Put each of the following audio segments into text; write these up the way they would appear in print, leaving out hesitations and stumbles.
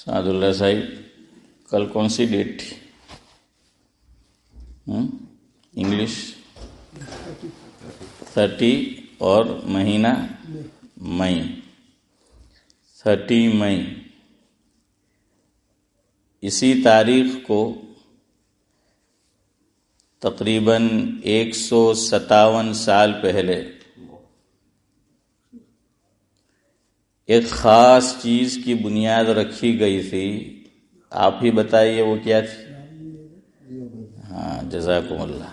سعد اللہ صاحب کل کون سی ڈیٹ تھی؟ انگلش 30 اور مہینہ مئی 30 مئی. اسی تاریخ کو تقریباً 157 سال پہلے ایک خاص چیز کی بنیاد رکھی گئی تھی. آپ ہی بتائیے وہ کیا تھی؟ ہاں، جزاکم اللہ.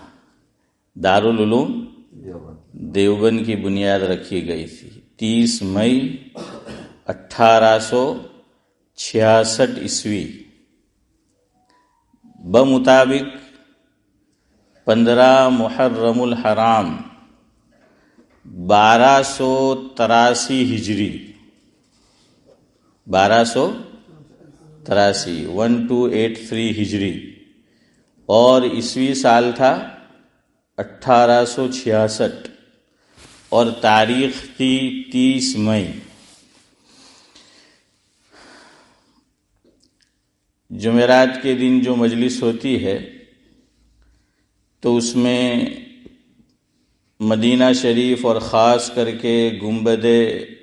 دارالعلوم دیوبند کی بنیاد رکھی گئی تھی 30 مئی 1866 عیسوی بمطابق 15 محرم الحرام 1283 ہجری 1283 ہجری اور عیسوی سال تھا 1866 اور تاریخ تھی 30 مئی. جمعرات کے دن جو مجلس ہوتی ہے تو اس میں مدینہ شریف اور خاص کر کے گنبد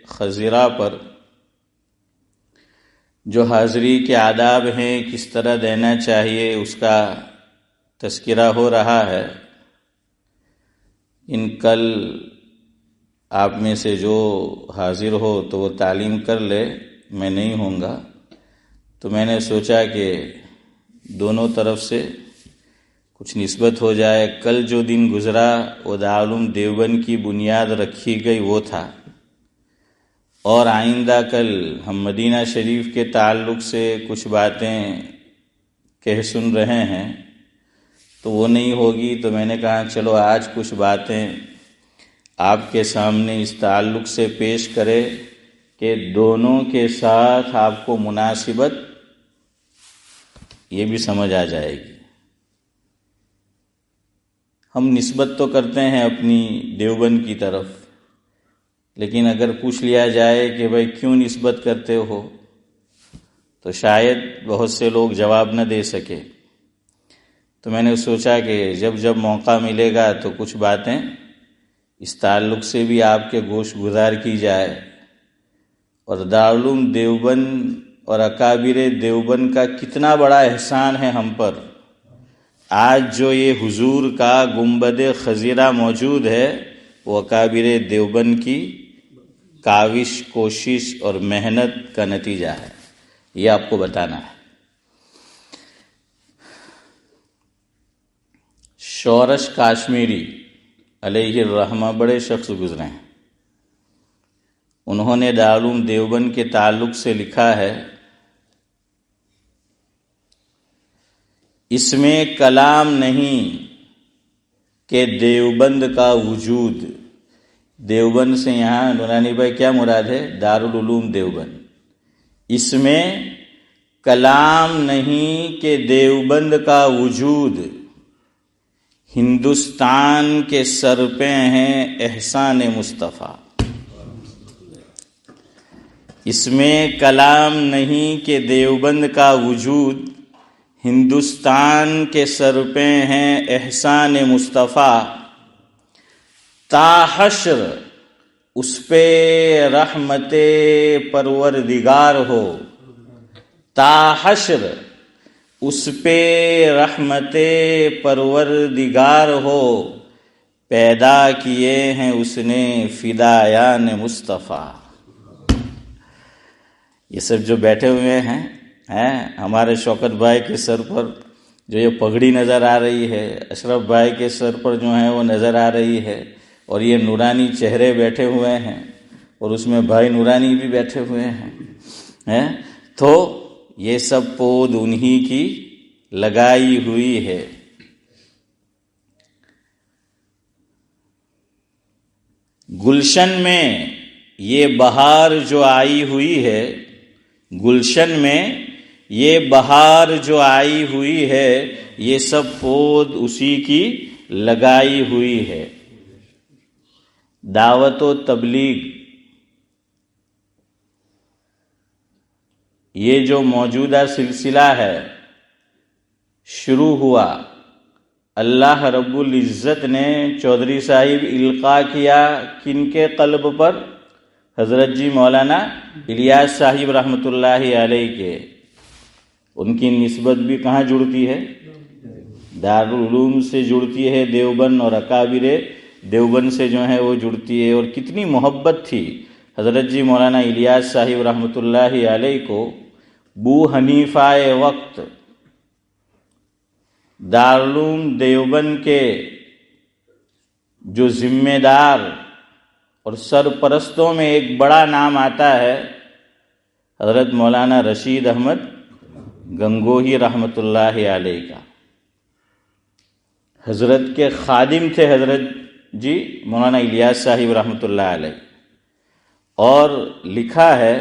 خضرا پر جو حاضری کے آداب ہیں کس طرح دینا چاہیے اس کا تذکرہ ہو رہا ہے. کل آپ میں سے جو حاضر ہو تو وہ تعلیم کر لے، میں نہیں ہوں گا. تو میں نے سوچا کہ دونوں طرف سے کچھ نسبت ہو جائے. کل جو دن گزرا وہ دارالعلوم دیوبند کی بنیاد رکھی گئی وہ تھا، اور آئندہ کل ہم مدینہ شریف کے تعلق سے کچھ باتیں کہہ سن رہے ہیں تو وہ نہیں ہوگی. تو میں نے کہا چلو آج کچھ باتیں آپ کے سامنے اس تعلق سے پیش کرے کہ دونوں کے ساتھ آپ کو مناسبت یہ بھی سمجھ آ جائے گی. ہم نسبت تو کرتے ہیں اپنی دیوبند کی طرف، لیکن اگر پوچھ لیا جائے کہ بھائی کیوں نسبت کرتے ہو تو شاید بہت سے لوگ جواب نہ دے سکے. تو میں نے سوچا کہ جب موقع ملے گا تو کچھ باتیں اس تعلق سے بھی آپ کے گوش گزار کی جائے. اور دارالعلوم دیوبند اور اکابر دیوبند کا کتنا بڑا احسان ہے ہم پر. آج جو یہ حضور کا گنبد خضرا موجود ہے وہ اکابر دیوبند کی کاوش، کوشش اور محنت کا نتیجہ ہے. یہ آپ کو بتانا ہے. شورش کاشمیری علیہ الرحمہ بڑے شخص گزرے ہیں. انہوں نے دارالعلوم دیوبند کے تعلق سے لکھا ہے، اس میں کلام نہیں کہ دیوبند کا وجود. دیوبند سے یہاں نورانی بھائی کیا مراد ہے؟ دارالعلوم دیوبند. اس میں کلام نہیں کہ دیوبند کا وجود ہندوستان کے سر پہ ہیں احسان مصطفیٰ. اس میں کلام نہیں کہ دیوبند کا وجود ہندوستان کے سر پہ ہیں احسان مصطفیٰ. تا حشر اس پہ رحمت پروردگار ہو. تا حشر اس پہ رحمت پروردگار ہو. پیدا کیے ہیں اس نے فدایان مصطفیٰ. یہ سب جو بیٹھے ہوئے ہیں ہمارے شوکت بھائی کے سر پر جو یہ پگڑی نظر آ رہی ہے، اشرف بھائی کے سر پر جو ہے وہ نظر آ رہی ہے، اور یہ نورانی چہرے بیٹھے ہوئے ہیں، اور اس میں بھائی نورانی بھی بیٹھے ہوئے ہیں. تو یہ سب پود انہی کی لگائی ہوئی ہے. گلشن میں یہ بہار جو آئی ہوئی ہے، گلشن میں یہ بہار جو آئی ہوئی ہے، یہ سب پود اسی کی لگائی ہوئی ہے. دعوت و تبلیغ یہ جو موجودہ سلسلہ ہے شروع ہوا، اللہ رب العزت نے چودھری صاحب القاء کیا کن کے قلب پر؟ حضرت جی مولانا الیاس صاحب رحمۃ اللہ علیہ کے۔ ان کی نسبت بھی کہاں جڑتی ہے؟ دارالعلوم سے جڑتی ہے دیوبند، اور اکابر دیوبند سے جو ہے وہ جڑتی ہے۔ اور کتنی محبت تھی حضرت جی مولانا الیاس صاحب رحمۃ اللہ علیہ کو بو حنیفہ وقت دارالعلوم دیوبند کے جو ذمہ دار اور سرپرستوں میں ایک بڑا نام آتا ہے حضرت مولانا رشید احمد گنگوہی رحمۃ اللہ علیہ کا۔ حضرت کے خادم تھے حضرت جی مولانا الیاس صاحب رحمۃ اللہ علیہ، اور لکھا ہے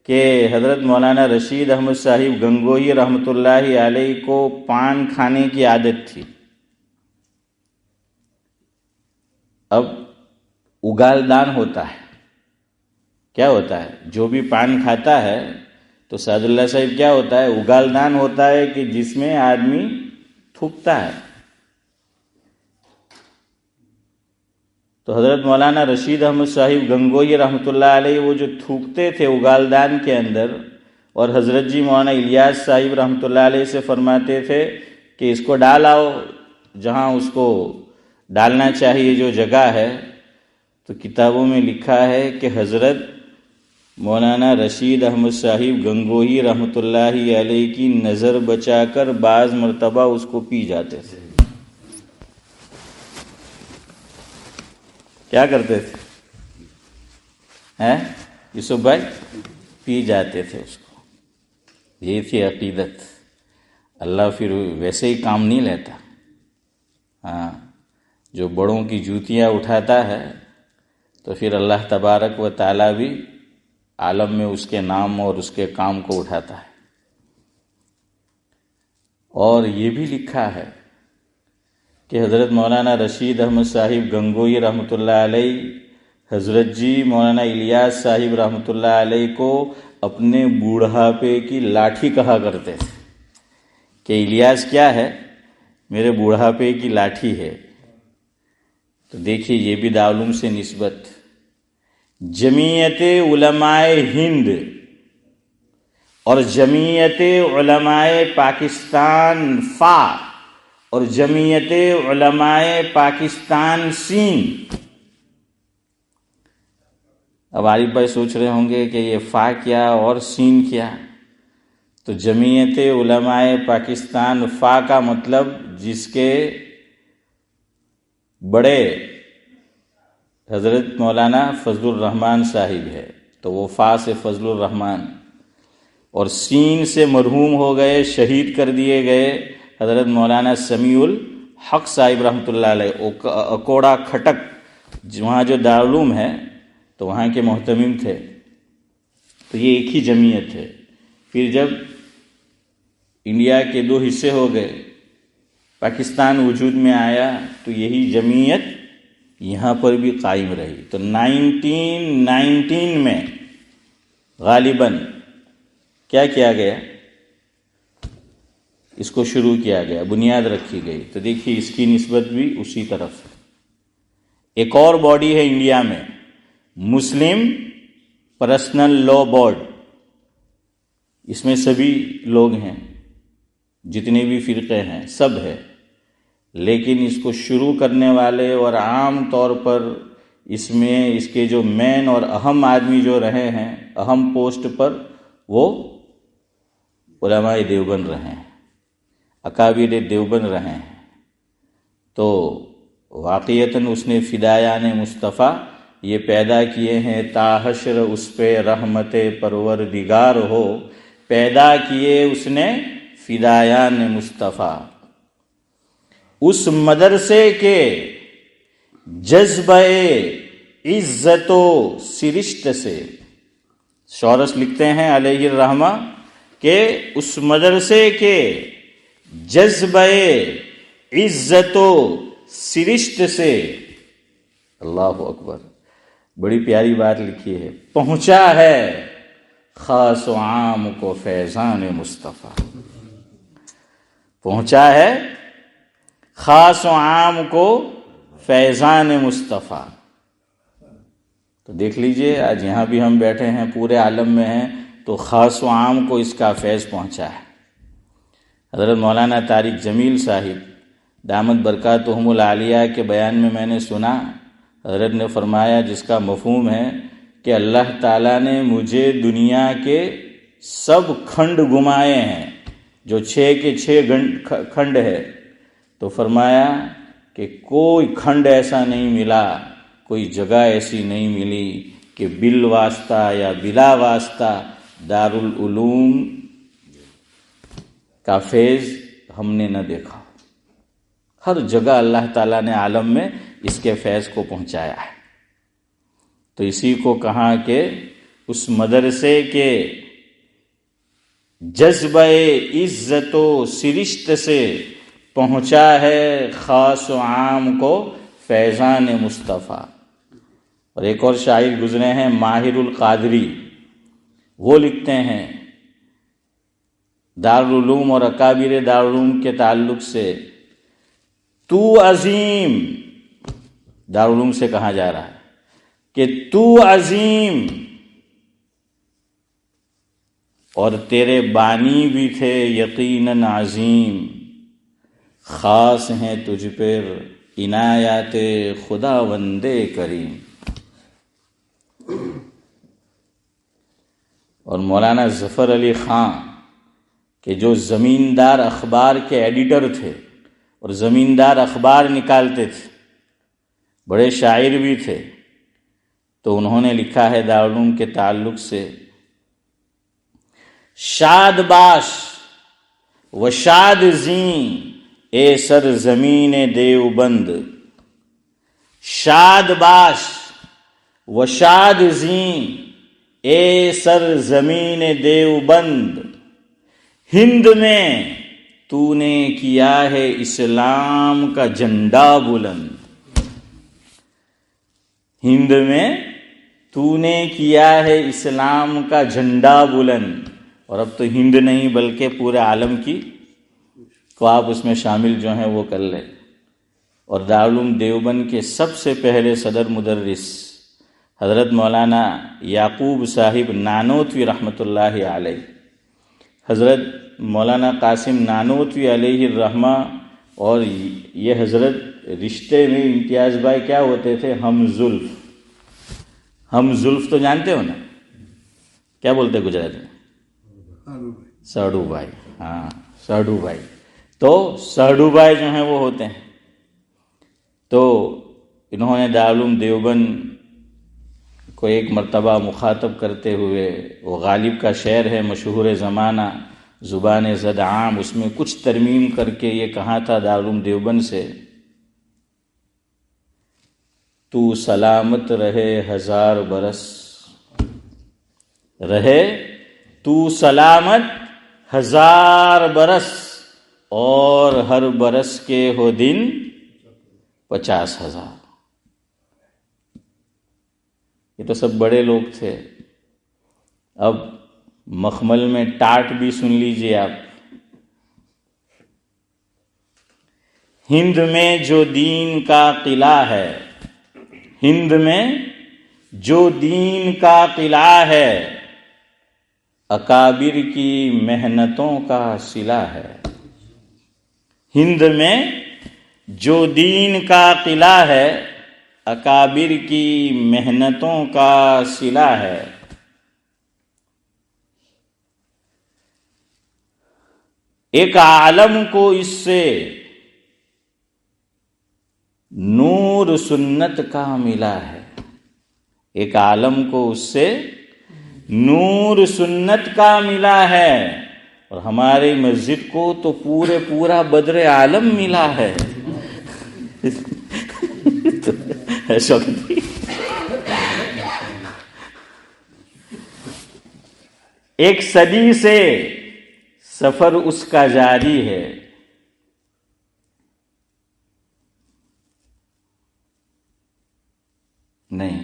کہ حضرت مولانا رشید احمد صاحب گنگوہی رحمۃ اللہ علیہ کو پان کھانے کی عادت تھی۔ اب اگال دان ہوتا ہے، کیا ہوتا ہے؟ جو بھی پان کھاتا ہے تو سعد اللہ صاحب کیا ہوتا ہے؟ اگال دان ہوتا ہے کہ جس میں آدمی تھوکتا ہے۔ تو حضرت مولانا رشید احمد صاحب گنگوہی رحمۃ اللہ علیہ وہ جو تھوکتے تھے اگال دان کے اندر، اور حضرت جی مولانا الیاس صاحب رحمۃ اللہ علیہ سے فرماتے تھے کہ اس کو ڈال آؤ جہاں اس کو ڈالنا چاہیے جو جگہ ہے۔ تو کتابوں میں لکھا ہے کہ حضرت مولانا رشید احمد صاحب گنگوہی رحمۃ اللہ علیہ کی نظر بچا کر بعض مرتبہ اس کو پی جاتے تھے۔ کیا کرتے تھے یوسف بھائی؟ پی جاتے تھے اس کو۔ یہ تھی عقیدت۔ اللہ پھر ویسے ہی کام نہیں لیتا۔ ہاں، جو بڑوں کی جوتیاں اٹھاتا ہے تو پھر اللہ تبارک و تعالیٰ بھی عالم میں اس کے نام اور اس کے کام کو اٹھاتا ہے۔ اور یہ بھی لکھا ہے کہ حضرت مولانا رشید احمد صاحب گنگوہی رحمۃ اللہ علیہ حضرت جی مولانا الیاس صاحب رحمۃ اللہ علیہ کو اپنے بوڑھاپے کی لاٹھی کہا کرتے تھے کہ الیاس کیا ہے؟ میرے بوڑھاپے کی لاٹھی ہے۔ تو دیکھیے یہ بھی دارالعلوم سے نسبت۔ جمعیت علماء ہند اور جمعیت علماء پاکستان فا اور جمعیت علماء پاکستان سین۔ اب عارف بھائی سوچ رہے ہوں گے کہ یہ فا کیا اور سین کیا؟ تو جمعیت علماء پاکستان فا کا مطلب جس کے بڑے حضرت مولانا فضل الرحمان صاحب ہے تو وہ فا سے فضل الرحمان، اور سین سے مرحوم ہو گئے، شہید کر دیے گئے حضرت مولانا سمیع الحق صاحب رحمۃ اللہ علیہ، اکوڑا کھٹک وہاں جو دارالعلوم ہے تو وہاں کے محتمم تھے۔ تو یہ ایک ہی جمعیت ہے۔ پھر جب انڈیا کے دو حصے ہو گئے، پاکستان وجود میں آیا، تو یہی جمعیت یہاں پر بھی قائم رہی۔ تو 1919 میں غالباً کیا کیا گیا؟ اس کو شروع کیا گیا، بنیاد رکھی گئی۔ تو دیکھیے اس کی نسبت بھی اسی طرف ہے۔ ایک اور باڈی ہے انڈیا میں، مسلم پرسنل لا بورڈ۔ اس میں سبھی لوگ ہیں، جتنے بھی فرقے ہیں سب ہے، لیکن اس کو شروع کرنے والے اور عام طور پر اس میں اس کے جو مین اور اہم آدمی جو رہے ہیں اہم پوسٹ پر، وہ علماء دیوبند رہے ہیں، اکابر دیوبند رہے ہیں۔ تو واقعتاً اس نے فدایان مصطفیٰ یہ پیدا کیے ہیں، تا حشر اس پہ رحمت پروردگار ہو، پیدا کیے اس نے فدایان مصطفیٰ۔ اس مدرسے کے جذبہ عزت و سرشت سے، شورش لکھتے ہیں علیہ الرحمہ کہ اس مدرسے کے جذبہ عزت و سرشت سے، اللہ اکبر، بڑی پیاری بات لکھی ہے، پہنچا ہے خاص و عام کو فیضان مصطفیٰ. پہنچا ہے خاص و عام کو فیضان مصطفیٰ. تو دیکھ لیجئے آج یہاں بھی ہم بیٹھے ہیں، پورے عالم میں ہیں، تو خاص و عام کو اس کا فیض پہنچا ہے. حضرت مولانا طارق جمیل صاحب دامت برکاتہم العالیہ کے بیان میں میں نے سنا، حضرت نے فرمایا جس کا مفہوم ہے کہ اللہ تعالیٰ نے مجھے دنیا کے سب کھنڈ گھمائے ہیں، جو 6 کے 6 کھنڈ ہے، تو فرمایا کہ کوئی کھنڈ ایسا نہیں ملا، کوئی جگہ ایسی نہیں ملی کہ بالواسطہ یا بلا واسطہ دارالعلوم کا فیض ہم نے نہ دیکھا. ہر جگہ اللہ تعالیٰ نے عالم میں اس کے فیض کو پہنچایا ہے. تو اسی کو کہا کہ اس مدرسے کے جذبہ عزت و سرشت سے پہنچا ہے خاص و عام کو فیضان مصطفیٰ. اور ایک اور شاعر گزرے ہیں ماہر القادری، وہ لکھتے ہیں دارالعلوم اور اکابر دارالعلوم کے تعلق سے، تو عظیم، دارالعلوم سے کہا جا رہا ہے کہ تو عظیم اور تیرے بانی بھی تھے یقیناً عظیم، خاص ہیں تجھ پر عنایات خداوند کریم. اور مولانا ظفر علی خان کہ جو زمیندار اخبار کے ایڈیٹر تھے اور زمیندار اخبار نکالتے تھے، بڑے شاعر بھی تھے، تو انہوں نے لکھا ہے دارالعلوم کے تعلق سے، شاد باش و شاد زین اے سر زمین دیوبند، شاد باش و شاد زین اے سر زمین دیوبند، ہند میں تو نے کیا ہے اسلام کا جھنڈا بلند. ہند میں تو نے کیا ہے اسلام کا جھنڈا بلند. اور اب تو ہند نہیں بلکہ پورے عالم کی کو آپ اس میں شامل جو ہیں وہ کر لیں. اور دارالعلوم دیوبند کے سب سے پہلے صدر مدرس حضرت مولانا یعقوب صاحب نانوتوی رحمۃ اللہ علیہ، حضرت مولانا قاسم نانوتوی علیہ الرحمہ، اور یہ حضرت رشتے میں امتیاز بھائی کیا ہوتے تھے؟ ہم زلف. ہم زلف تو جانتے ہو نا، کیا بولتے گجراتی میں؟ ساڑو بھائی. ہاں ساڑو بھائی. تو ساڑو بھائی جو ہیں وہ ہوتے ہیں. تو انہوں نے دارالعلوم دیوبند کو ایک مرتبہ مخاطب کرتے ہوئے، وہ غالب کا شعر ہے مشہور زمانہ زبان زد عام، اس میں کچھ ترمیم کر کے یہ کہا تھا دارالعلوم دیوبند سے، تو سلامت رہے 1000 برس، رہے تو سلامت 1000 برس، اور ہر برس کے ہو دن 50,000. یہ تو سب بڑے لوگ تھے. اب مخمل میں ٹاٹ بھی سن لیجئے آپ. ہند میں جو دین کا قلعہ ہے، ہند میں جو دین کا قلعہ ہے، اکابر کی محنتوں کا صلہ ہے. ہند میں جو دین کا قلعہ ہے، اکابر کی محنتوں کا صلہ ہے. ایک عالم کو اس سے نور سنت کا ملا ہے، ایک عالم کو اس سے نور سنت کا ملا ہے. اور ہماری مسجد کو تو پورا بدر عالم ملا ہے. ایک صدی سے سفر اس کا جاری ہے، نہیں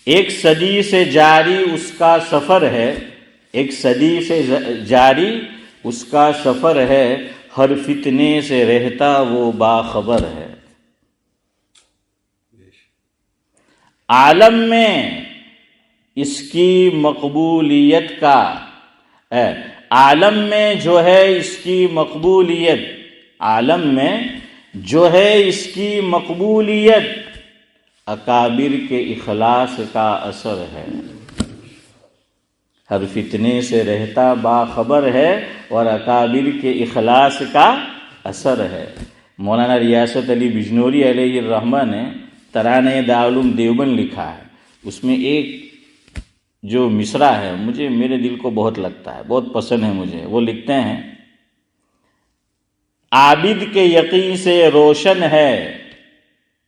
ایک صدی سے جاری اس کا سفر ہے، ایک صدی سے جاری اس کا سفر ہے، ہر فتنے سے رہتا وہ باخبر ہے۔ عالم میں اس کی مقبولیت کا عالم میں جو ہے اس کی مقبولیت، عالم میں جو ہے اس کی مقبولیت، اکابر کے اخلاص کا اثر ہے۔ ہر فتنے سے رہتا باخبر ہے اور اکابر کے اخلاص کا اثر ہے۔ مولانا ریاست علی بجنوری علیہ الرحمہ نے ترانہ دارالعلوم دیوبند لکھا ہے، اس میں ایک جو مصرع ہے مجھے میرے دل کو بہت لگتا ہے، بہت پسند ہے مجھے۔ وہ لکھتے ہیں، عابد کے یقین سے روشن ہے،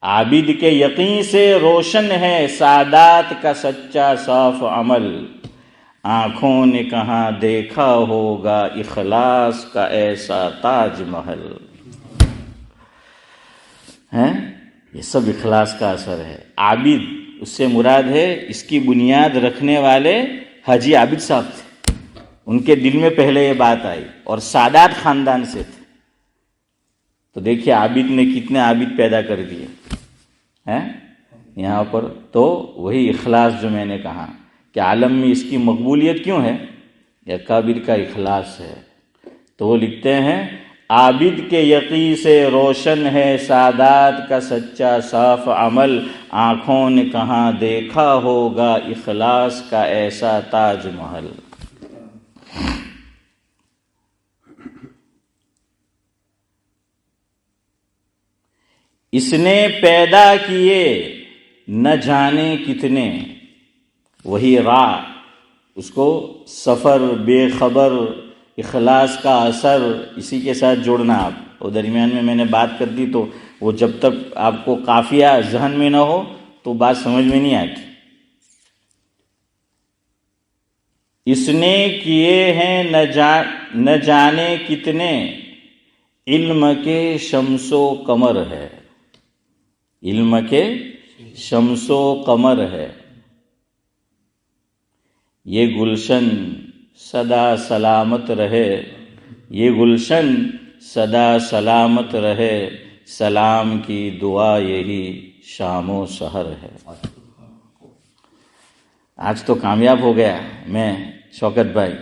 عابد کے یقین سے روشن ہے سعادات کا سچا صاف عمل، آنکھوں نے کہاں دیکھا ہوگا اخلاص کا ایسا تاج محل۔ یہ سب اخلاص کا اثر ہے۔ عابد اس سے مراد ہے اس کی بنیاد رکھنے والے حاجی عابد صاحب تھے، ان کے دل میں پہلے یہ بات آئی، اور سادات خاندان سے تھے۔ تو دیکھیے عابد نے کتنے عابد پیدا کر دیے ہیں یہاں پر۔ تو وہی اخلاص جو میں نے کہا کہ عالم میں اس کی مقبولیت کیوں ہے، یہ اکابر کا اخلاص ہے۔ تو وہ لکھتے ہیں، عابد کے یقین سے روشن ہے سعادات کا سچا صاف عمل، آنکھوں نے کہاں دیکھا ہوگا اخلاص کا ایسا تاج محل۔ اس نے پیدا کیے نہ جانے کتنے، وہی راہ اس کو سفر، بے خبر، اخلاص کا اثر، اسی کے ساتھ جوڑنا آپ۔ اور درمیان میں نے بات کر دی تو وہ جب تک آپ کو قافیہ ذہن میں نہ ہو تو بات سمجھ میں نہیں آتی۔ اس نے کیے ہیں نہ جانے کتنے، علم کے شمس و قمر ہے، علم کے شمس و قمر ہے۔ یہ گلشن سدا سلامت رہے، یہ گلشن سدا سلامت رہے، سلام کی دعا یہی شام و سحر ہے۔ آج تو کامیاب ہو گیا میں شوکت بھائی،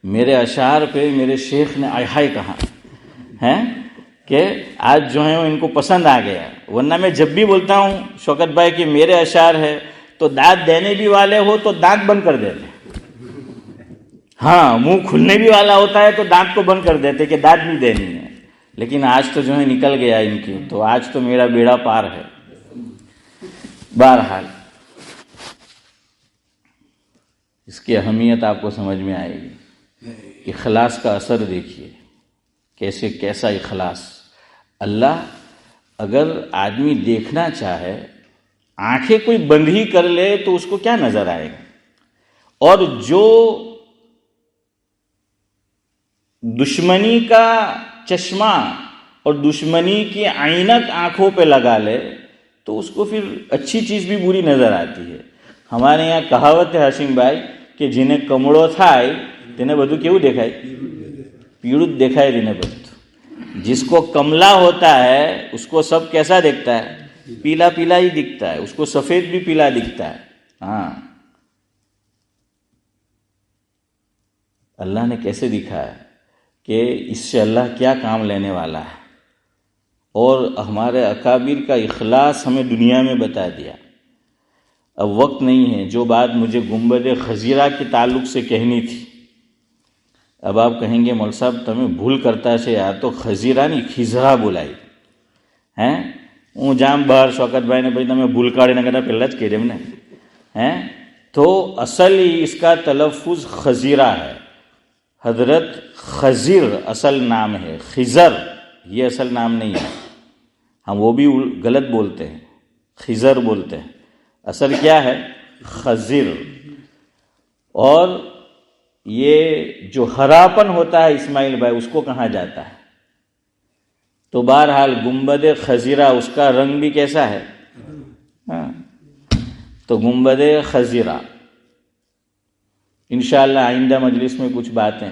میرے اشعار پہ میرے شیخ نے آئے ہائے کہا ہے کہ آج جو ہے ان کو پسند آ گیا، ورنہ میں جب بھی بولتا ہوں شوکت بھائی کہ میرے اشعار ہے تو دانت دینے بھی والے ہو تو دانت بند کر دیتے، ہاں منہ کھلنے بھی والا ہوتا ہے تو دانت کو بند کر دیتے کہ دانت نہیں دینی ہے، لیکن آج تو جو ہے نکل گیا ان کی، تو آج تو میرا بیڑا پار ہے۔ بہرحال اس کی اہمیت آپ کو سمجھ میں آئے گی۔ اخلاص کا اثر دیکھیے کیسا اخلاص۔ اللہ اگر آدمی دیکھنا چاہے، آنکھیں کوئی بند ہی کر لے تو اس کو کیا نظر آئے گا؟ اور جو دشمنی کا چشمہ اور دشمنی کی عینت آنکھوں پہ لگا لے تو اس کو پھر اچھی چیز بھی بری نظر آتی ہے۔ ہمارے یہاں کہاوت ہے ہاشم بھائی کہ جنہیں کمڑو تھائے تنہیں بدو کیوں دیکھائے، پیڑت دیکھائے تنہیں بدو۔ جس کو کملا ہوتا ہے اس کو سب کیسا دیکھتا ہے؟ پیلا پیلا ہی دکھتا ہے، اس کو سفید بھی پیلا دکھتا ہے۔ ہاں، اللہ نے کیسے دکھایا کہ اس سے اللہ کیا کام لینے والا ہے، اور ہمارے اکابر کا اخلاص ہمیں دنیا میں بتا دیا۔ اب وقت نہیں ہے، جو بات مجھے گنبد خضیرہ کے تعلق سے کہنی تھی، اب آپ کہیں گے مول صاحب تمہیں بھول کرتا سے یار تو خضیرہ نہیں خزرہ بولائی ہیں، ہوں جام باہر شوکت بھائی نے بھائی تمہیں بھول کاڑے نہ کرتا پہلے کہہ رہے ہیں، تو اصل ہی اس کا تلفظ خضیرہ ہے۔ حضرت خضر اصل نام ہے، خضر یہ اصل نام نہیں ہے، ہم وہ بھی غلط بولتے ہیں، خضر بولتے ہیں، اصل کیا ہے؟ خضر۔ اور یہ جو ہراپن ہوتا ہے اسماعیل بھائی اس کو کہاں جاتا ہے؟ تو بہرحال گنبد خضیرہ اس کا رنگ بھی کیسا ہے؟ تو گنبد خضرا انشاءاللہ آئندہ مجلس میں کچھ باتیں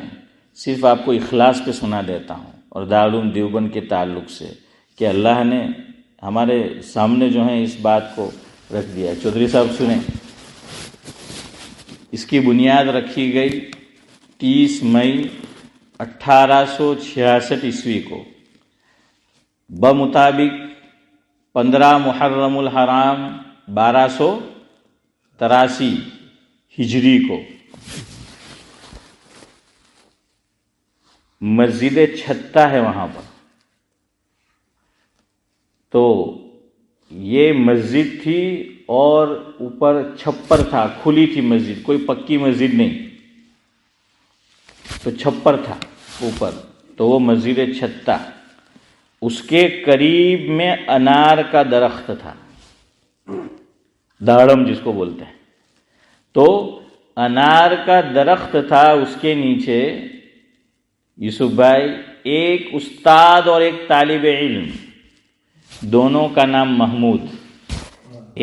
صرف آپ کو اخلاص پہ سنا دیتا ہوں اور دارالعلوم دیوبند کے تعلق سے کہ اللہ نے ہمارے سامنے جو ہیں اس بات کو رکھ دیا ہے۔ چودھری صاحب سنیں، اس کی بنیاد رکھی گئی 30 مئی 1866 عیسوی کو بمطابق 15 محرم الحرام 1283 ہجری کو مسجد چھتا ہے وہاں پر۔ تو یہ مسجد تھی اور اوپر چھپر تھا، کھلی تھی مسجد، کوئی پکی مسجد نہیں، تو چھپر تھا اوپر، تو وہ مسجد چھتا۔ اس کے قریب میں انار کا درخت تھا، داڑم جس کو بولتے ہیں، تو انار کا درخت تھا، اس کے نیچے یوسف بھائی ایک استاد اور ایک طالب علم، دونوں کا نام محمود،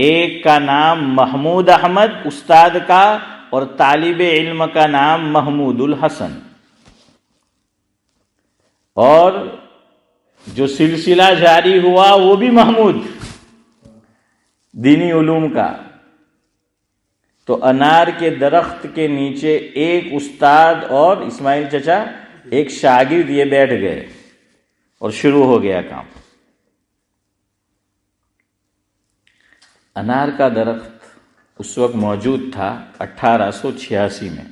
ایک کا نام محمود احمد استاد کا اور طالب علم کا نام محمود الحسن، اور جو سلسلہ جاری ہوا وہ بھی محمود دینی علوم کا۔ تو انار کے درخت کے نیچے ایک استاد اور اسماعیل چچا ایک شاگرد یہ بیٹھ گئے اور شروع ہو گیا کام۔ انار کا درخت اس وقت موجود تھا 1886 میں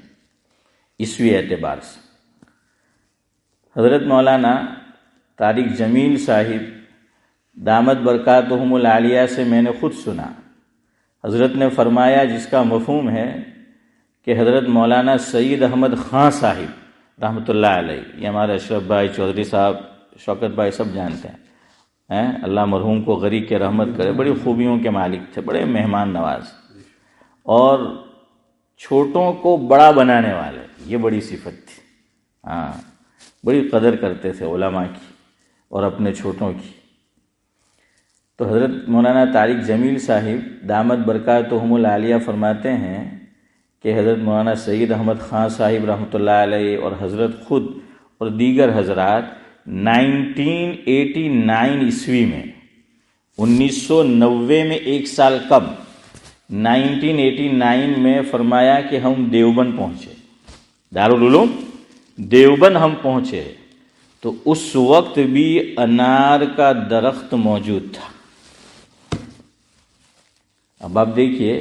عیسوی اعتبار سے۔ حضرت مولانا طارق جمیل صاحب دامت برکاتہم العالیہ سے میں نے خود سنا، حضرت نے فرمایا جس کا مفہوم ہے کہ حضرت مولانا سید احمد خان صاحب رحمۃ اللہ علیہ، یہ ہمارے اشرف بھائی چودھری صاحب شوکت بھائی سب جانتے ہیں، اللہ مرحوم کو غریق کے رحمت کرے، بڑی خوبیوں کے مالک تھے، بڑے مہمان نواز اور چھوٹوں کو بڑا بنانے والے، یہ بڑی صفت تھی۔ بڑی قدر کرتے تھے علماء کی اور اپنے چھوٹوں کی۔ تو حضرت مولانا طارق جمیل صاحب دامت برکاتہم العالیہ فرماتے ہیں کہ حضرت مولانا سید احمد خان صاحب رحمۃ اللہ علیہ اور حضرت خود اور دیگر حضرات 1989 عیسوی میں 1990 میں ایک سال قبل 1989 میں فرمایا کہ ہم دیوبند پہنچے، دارالعلوم دیوبند ہم پہنچے، تو اس وقت بھی انار کا درخت موجود تھا۔ اب آپ دیکھیے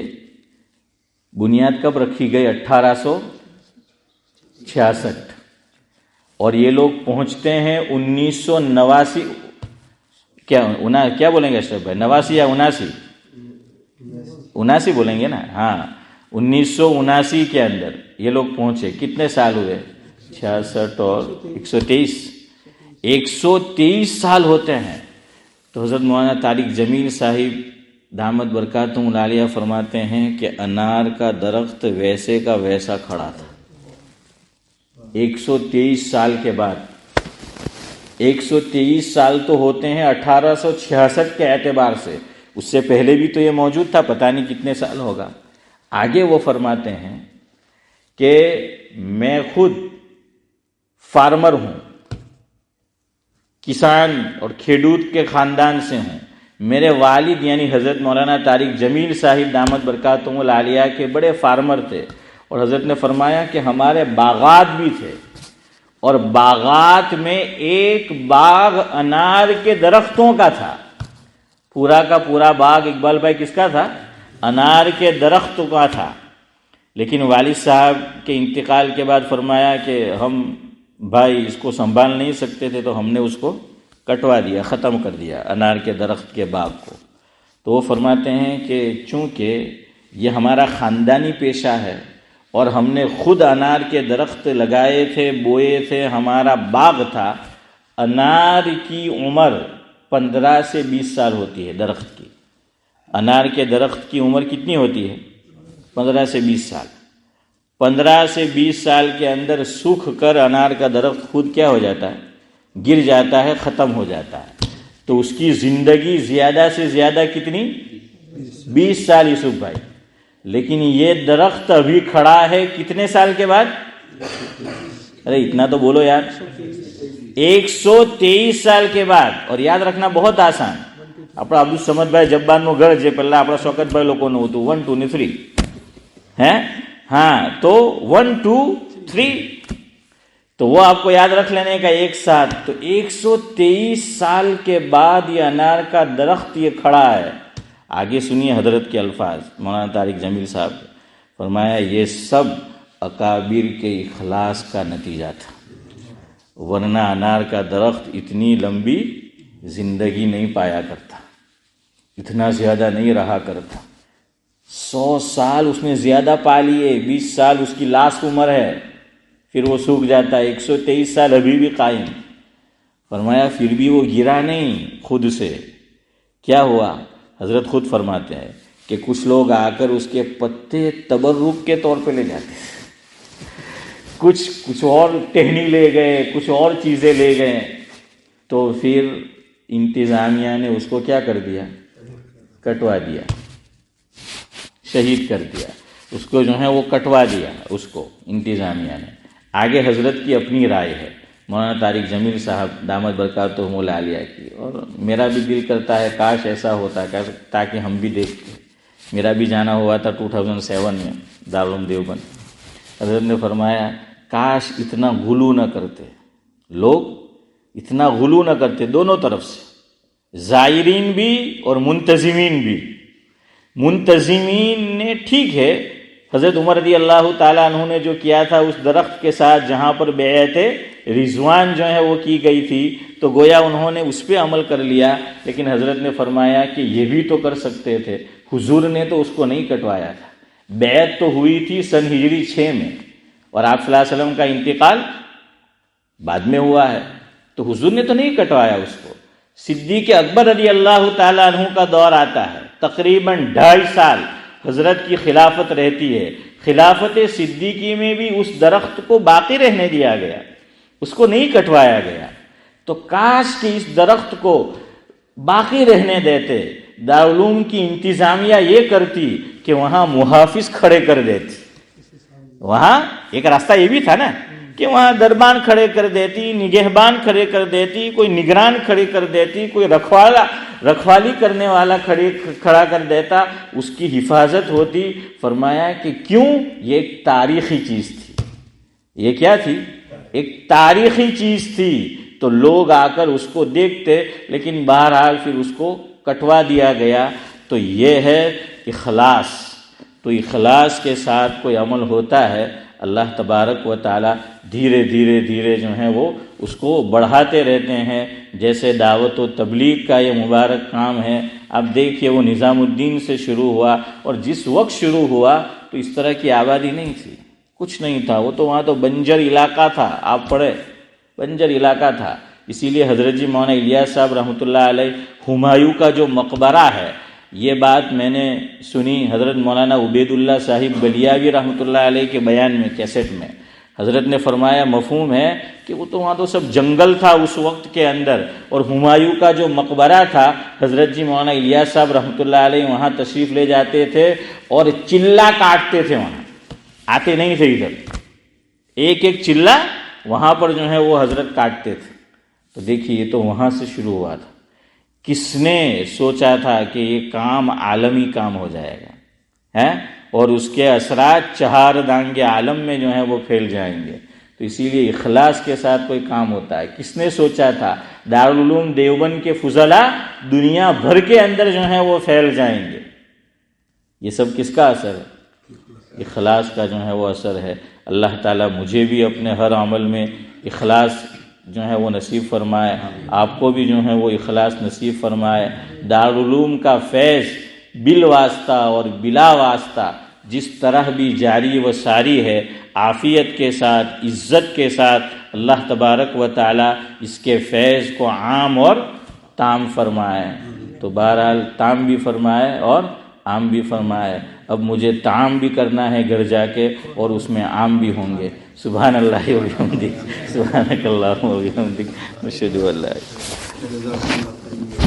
بنیاد کب رکھی گئی؟ 1866، اور یہ لوگ پہنچتے ہیں 1989، کیا بولیں گے اشرف بھائی، 89 یا 79؟ 79 بولیں گے نا، ہاں 1979 کے اندر یہ لوگ پہنچے۔ کتنے سال ہوئے؟ 66 اور 123 سال ہوتے ہیں۔ تو حضرت مولانا طارق جمیل صاحب دامت برکاتہم العالیہ فرماتے ہیں کہ انار کا درخت ویسے کا ویسا کھڑا تھا 123 سال کے بعد۔ 123 سال تو ہوتے ہیں 1866 کے اعتبار سے، اس سے پہلے بھی تو یہ موجود تھا، پتہ نہیں کتنے سال ہوگا۔ آگے وہ فرماتے ہیں کہ میں خود فارمر ہوں، کسان اور کھیڈوت کے خاندان سے ہوں، میرے والد یعنی حضرت مولانا طارق جمیل صاحب دامت برکاتہم العالیہ کے بڑے فارمر تھے، اور حضرت نے فرمایا کہ ہمارے باغات بھی تھے، اور باغات میں ایک باغ انار کے درختوں کا تھا، پورا کا پورا باغ اقبال بھائی کس کا تھا؟ انار کے درختوں کا تھا۔ لیکن والد صاحب کے انتقال کے بعد فرمایا کہ ہم بھائی اس کو سنبھال نہیں سکتے تھے، تو ہم نے اس کو کٹوا دیا، ختم کر دیا انار کے درخت کے باغ کو۔ تو وہ فرماتے ہیں کہ چونکہ یہ ہمارا خاندانی پیشہ ہے اور ہم نے خود انار کے درخت لگائے تھے، بوئے تھے، ہمارا باغ تھا، انار کی عمر 15 سے 20 سال ہوتی ہے درخت کی۔ انار کے درخت کی عمر کتنی ہوتی ہے؟ 15 سے 20 سال۔ 15 سے 20 سال کے اندر سوکھ کر انار کا درخت خود کیا ہو جاتا ہے؟ گر جاتا ہے، ختم ہو جاتا ہے۔ تو اس کی زندگی زیادہ سے زیادہ کتنی؟ 20 سال یوسف بھائی۔ لیکن یہ درخت ابھی کھڑا ہے کتنے سال کے بعد؟ ارے اتنا تو بولو یار، 123 سال کے بعد. اور یاد رکھنا بہت آسان، اپنا عبد الصمد بھائی جب بعد میں گھر جے پہلے اپنا شوکت بھائی لوگوں نے ہوتا 1 2 3 ہے ہاں، تو 1 2 3 تو وہ آپ کو یاد رکھ لینے کا ایک ساتھ. تو 123 سال کے بعد یہ انار کا درخت یہ کھڑا ہے. آگے سنیے حضرت کے الفاظ، مولانا طارق جمیل صاحب فرمایا یہ سب اکابر کے اخلاص کا نتیجہ تھا، ورنہ انار کا درخت اتنی لمبی زندگی نہیں پایا کرتا، اتنا زیادہ نہیں رہا کرتا. 100 سال اس نے زیادہ پا لیے، 20 سال اس کی لاسٹ عمر ہے، پھر وہ سوکھ جاتا ہے. 123 سال ابھی بھی قائم. فرمایا پھر بھی وہ گرا نہیں خود سے. کیا ہوا؟ حضرت خود فرماتے ہیں کہ کچھ لوگ آ کر اس کے پتے تبرک کے طور پہ لے جاتے ہیں، کچھ اور ٹہنی لے گئے، کچھ اور چیزیں لے گئے. تو پھر انتظامیہ نے اس کو کیا کر دیا؟ کٹوا دیا، شہید کر دیا اس کو، جو ہے وہ کٹوا دیا اس کو انتظامیہ نے. آگے حضرت کی اپنی رائے ہے، مولانا طارق جمیل صاحب دامت برکاتہم العالیہ کی. اور میرا بھی دل کرتا ہے کاش ایسا ہوتا تاکہ ہم بھی دیکھتے. میرا بھی جانا ہوا تھا 2007 میں دارالعلوم دیوبند. حضرت نے فرمایا کاش اتنا غلو نہ کرتے لوگ، اتنا غلو نہ کرتے دونوں طرف سے، زائرین بھی اور منتظمین بھی. منتظمین نے ٹھیک ہے، حضرت عمر رضی اللہ تعالیٰ عنہ نے جو کیا تھا اس درخت کے ساتھ جہاں پر بیعت رضوان جو ہے وہ کی گئی تھی، تو گویا انہوں نے اس پہ عمل کر لیا. لیکن حضرت نے فرمایا کہ یہ بھی تو کر سکتے تھے، حضور نے تو اس کو نہیں کٹوایا تھا. بیعت تو ہوئی تھی سن ہجری 6 میں، اور آپ صلی اللہ علیہ وسلم کا انتقال بعد میں ہوا ہے، تو حضور نے تو نہیں کٹوایا اس کو. صدیق اکبر رضی اللہ تعالیٰ عنہ کا دور آتا ہے، تقریباً 2.5 سال حضرت کی خلافت رہتی ہے. خلافت صدیقی میں بھی اس درخت کو باقی رہنے دیا گیا، اس کو نہیں کٹوایا گیا. تو کاش کہ اس درخت کو باقی رہنے دیتے. دارالعلوم کی انتظامیہ یہ کرتی کہ وہاں محافظ کھڑے کر دیتی. وہاں ایک راستہ یہ بھی تھا نا کہ وہاں دربان کھڑے کر دیتی، نگہبان کھڑے کر دیتی، کوئی نگران کھڑے کر دیتی، کوئی رکھوالی کرنے والا کھڑا کر دیتا، اس کی حفاظت ہوتی. فرمایا کہ کیوں؟ یہ ایک تاریخی چیز تھی. یہ کیا تھی؟ ایک تاریخی چیز تھی. تو لوگ آ کر اس کو دیکھتے، لیکن بہرحال پھر اس کو کٹوا دیا گیا. تو یہ ہے اخلاص. تو اخلاص کے ساتھ کوئی عمل ہوتا ہے، اللہ تبارک و تعالی دھیرے دھیرے دھیرے جو ہے وہ اس کو بڑھاتے رہتے ہیں. جیسے دعوت و تبلیغ کا یہ مبارک کام ہے، اب دیکھیے وہ نظام الدین سے شروع ہوا، اور جس وقت شروع ہوا تو اس طرح کی آبادی نہیں تھی، کچھ نہیں تھا. وہ تو وہاں تو بنجر علاقہ تھا، آپ پڑھے بنجر علاقہ تھا. اسی لیے حضرت جی مولانا الیاس صاحب رحمۃ اللہ علیہ ہمایوں کا جو مقبرہ ہے، یہ بات میں نے سنی حضرت مولانا عبید اللہ صاحب بلیاوی رحمۃ اللہ علیہ کے بیان میں، کیسٹ میں. حضرت نے فرمایا مفہوم ہے کہ وہ تو وہاں تو سب جنگل تھا اس وقت کے اندر، اور ہمایوں کا جو مقبرہ تھا، حضرت جی مولانا الیاس صاحب رحمۃ اللہ علیہ وہاں تشریف لے جاتے تھے اور چلہ کاٹتے تھے. وہاں آتے نہیں تھے ادھر، ایک ایک چلہ وہاں پر جو ہے وہ حضرت کاٹتے تھے. تو دیکھیے یہ تو وہاں سے شروع ہوا تھا. کس نے سوچا تھا کہ یہ کام عالمی کام ہو جائے گا ہے، اور اس کے اثرات 4 دانگے عالم میں جو ہیں وہ پھیل جائیں گے. تو اسی لیے اخلاص کے ساتھ کوئی کام ہوتا ہے. کس نے سوچا تھا دارالعلوم دیوبند کے فضلاء دنیا بھر کے اندر جو ہیں وہ پھیل جائیں گے؟ یہ سب کس کا اثر ہے؟ اخلاص کا جو ہے وہ اثر ہے. اللہ تعالیٰ مجھے بھی اپنے ہر عمل میں اخلاص جو ہے وہ نصیب فرمائے، آپ کو بھی جو ہے وہ اخلاص نصیب فرمائے. دارالعلوم کا فیض بالواسطہ اور بلا واسطہ جس طرح بھی جاری و ساری ہے، عافیت کے ساتھ، عزت کے ساتھ اللہ تبارک و تعالی اس کے فیض کو عام اور تام فرمائے. تو بہرحال تام بھی فرمائے اور عام بھی فرمائے. اب مجھے تعام بھی کرنا ہے گھر جا کے، اور اس میں عام بھی ہوں گے. سبحان اللہ و بحمدہ، سبحانک اللہم و بحمدک، اشہد ان لا الہ الا انت.